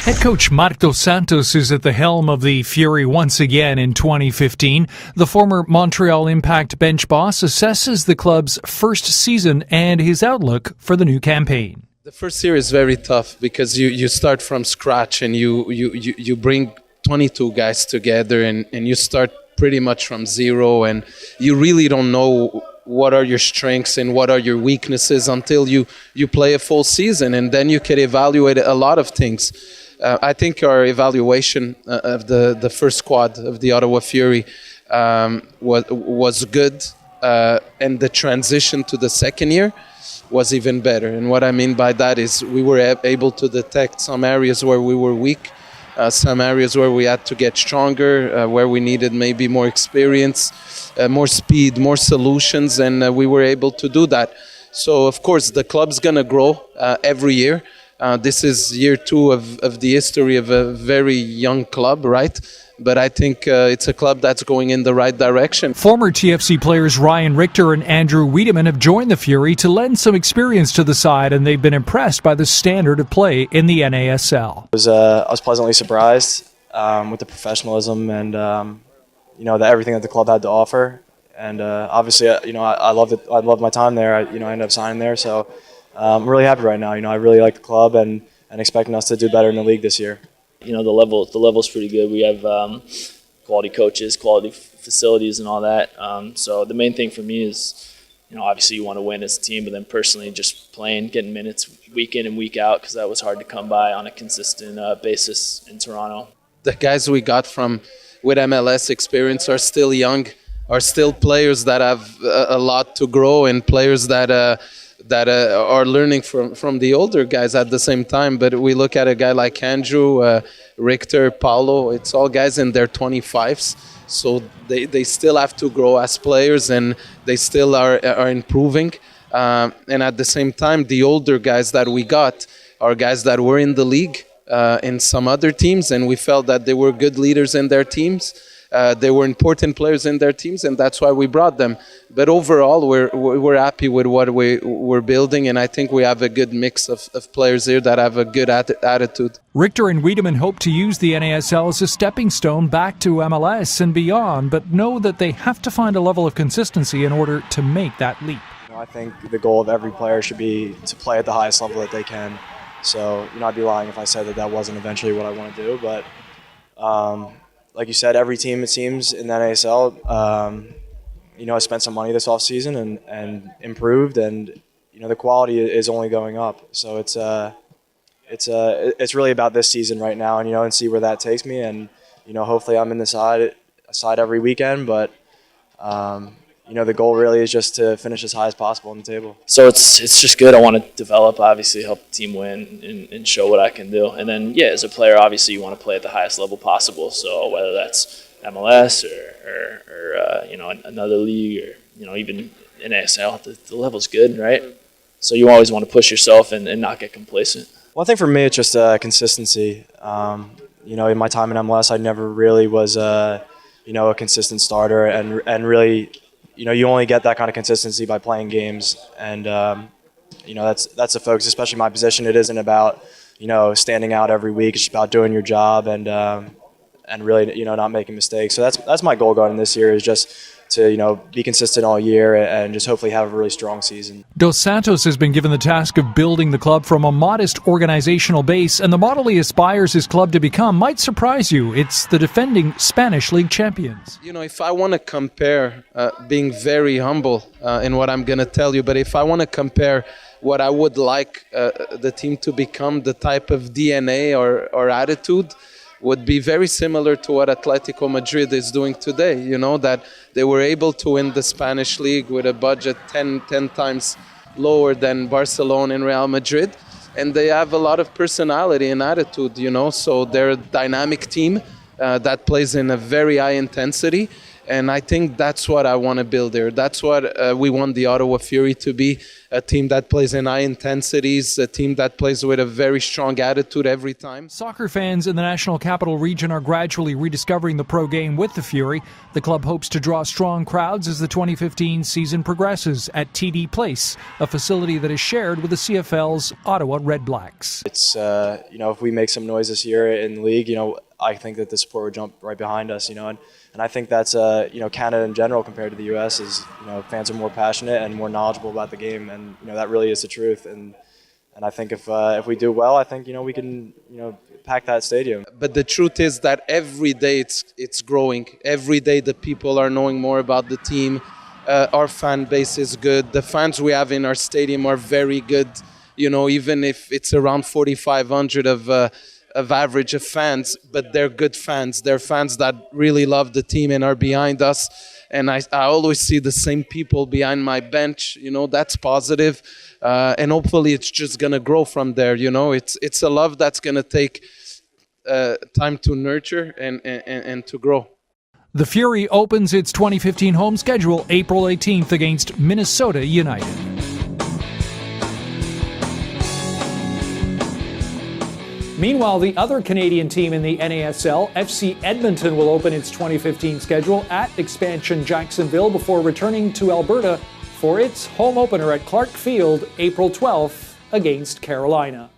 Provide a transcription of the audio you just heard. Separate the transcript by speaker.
Speaker 1: Head coach Marc Dos Santos is at the helm of the Fury once again in 2015. The former Montreal Impact bench boss assesses the club's first season and his outlook for the new campaign.
Speaker 2: The first year is very tough because you start from scratch and you bring 22 guys together and you start pretty much from zero, and you really don't know what are your strengths and what are your weaknesses until you play a full season, and then you can evaluate a lot of things. I think our evaluation of the first squad of the Ottawa Fury was good, and the transition to the second year was even better. And what I mean by that is we were able to detect some areas where we were weak, some areas where we had to get stronger, where we needed maybe more experience, more speed, more solutions, and we were able to do that. So, of course, the club's going to grow every year. This is year 2 of the history of a very young club, right? But I think it's a club that's going in the right direction.
Speaker 1: Former TFC players Ryan Richter and Andrew Wiedemann have joined the Fury to lend some experience to the side, and they've been impressed by the standard of play in the NASL.
Speaker 3: I was pleasantly surprised with the professionalism and everything that the club had to offer. And obviously, I loved it. I loved my time there. I ended up signing there, so I'm really happy right now. I really like the club and expecting us to do better in the league this year.
Speaker 4: The level's pretty good. We have quality coaches, quality facilities, and all that. So the main thing for me is, obviously you want to win as a team, but then personally just playing, getting minutes week in and week out, because that was hard to come by on a consistent basis in Toronto.
Speaker 2: The guys we got with MLS experience are still young, are still players that have a lot to grow, and players that are learning from the older guys at the same time. But we look at a guy like Andrew, Richter, Paulo, it's all guys in their 25s. So they still have to grow as players, and they still are improving. And at the same time, the older guys that we got are guys that were in the league in some other teams, and we felt that they were good leaders in their teams. They were important players in their teams, and that's why we brought them. But overall, we're happy with what we're building, and I think we have a good mix of players here that have a good attitude.
Speaker 1: Richter and Wiedemann hope to use the NASL as a stepping stone back to MLS and beyond, but know that they have to find a level of consistency in order to make that leap.
Speaker 3: I think the goal of every player should be to play at the highest level that they can. So, I'd be lying if I said that wasn't eventually what I want to do, but like you said, every team, it seems, in the NASL, has spent some money this offseason and improved, and the quality is only going up. So it's really about this season right now, and see where that takes me, and hopefully I'm in the side every weekend, but the goal really is just to finish as high as possible on the table.
Speaker 4: So it's just good. I want to develop, obviously, help the team win and show what I can do. And then, as a player, obviously, you want to play at the highest level possible. So whether that's MLS or another league or, even NASL, the level's good, right? So you always want to push yourself and not get complacent.
Speaker 3: Well, I think for me, it's just consistency. In my time in MLS, I never really was a consistent starter, and really, you only get that kind of consistency by playing games, and that's the focus. Especially my position, it isn't about standing out every week. It's about doing your job and really not making mistakes. So that's my goal going this year, is just to be consistent all year and just hopefully have a really strong season.
Speaker 1: Dos Santos has been given the task of building the club from a modest organizational base, and the model he aspires his club to become might surprise you. It's the defending Spanish League champions.
Speaker 2: If I want to compare, being very humble in what I'm going to tell you, but if I want to compare what I would like the team to become, the type of DNA or attitude would be very similar to what Atletico Madrid is doing today. That they were able to win the Spanish League with a budget 10 times lower than Barcelona and Real Madrid. And they have a lot of personality and attitude, so they're a dynamic team that plays in a very high intensity. And I think that's what I want to build there. That's what we want the Ottawa Fury to be, a team that plays in high intensities, a team that plays with a very strong attitude every time.
Speaker 1: Soccer fans in the National Capital Region are gradually rediscovering the pro game with the Fury. The club hopes to draw strong crowds as the 2015 season progresses at TD Place, a facility that is shared with the CFL's Ottawa Red Blacks.
Speaker 3: It's, if we make some noise this year in the league, I think that the support would jump right behind us, and I think that's, Canada in general compared to the U.S. is, fans are more passionate and more knowledgeable about the game, and, that really is the truth. And I think if we do well, I think, we can, pack that stadium.
Speaker 2: But the truth is that every day it's growing. Every day the people are knowing more about the team. Our fan base is good. The fans we have in our stadium are very good. Even if it's around 4,500 of average of fans, but they're good fans. They're fans that really love the team and are behind us. And I always see the same people behind my bench. That's positive. And hopefully it's just going to grow from there. It's a love that's going to take time to nurture and to grow.
Speaker 1: The Fury opens its 2015 home schedule April 18th against Minnesota United. Meanwhile, the other Canadian team in the NASL, FC Edmonton, will open its 2015 schedule at expansion Jacksonville before returning to Alberta for its home opener at Clark Field April 12th against Carolina.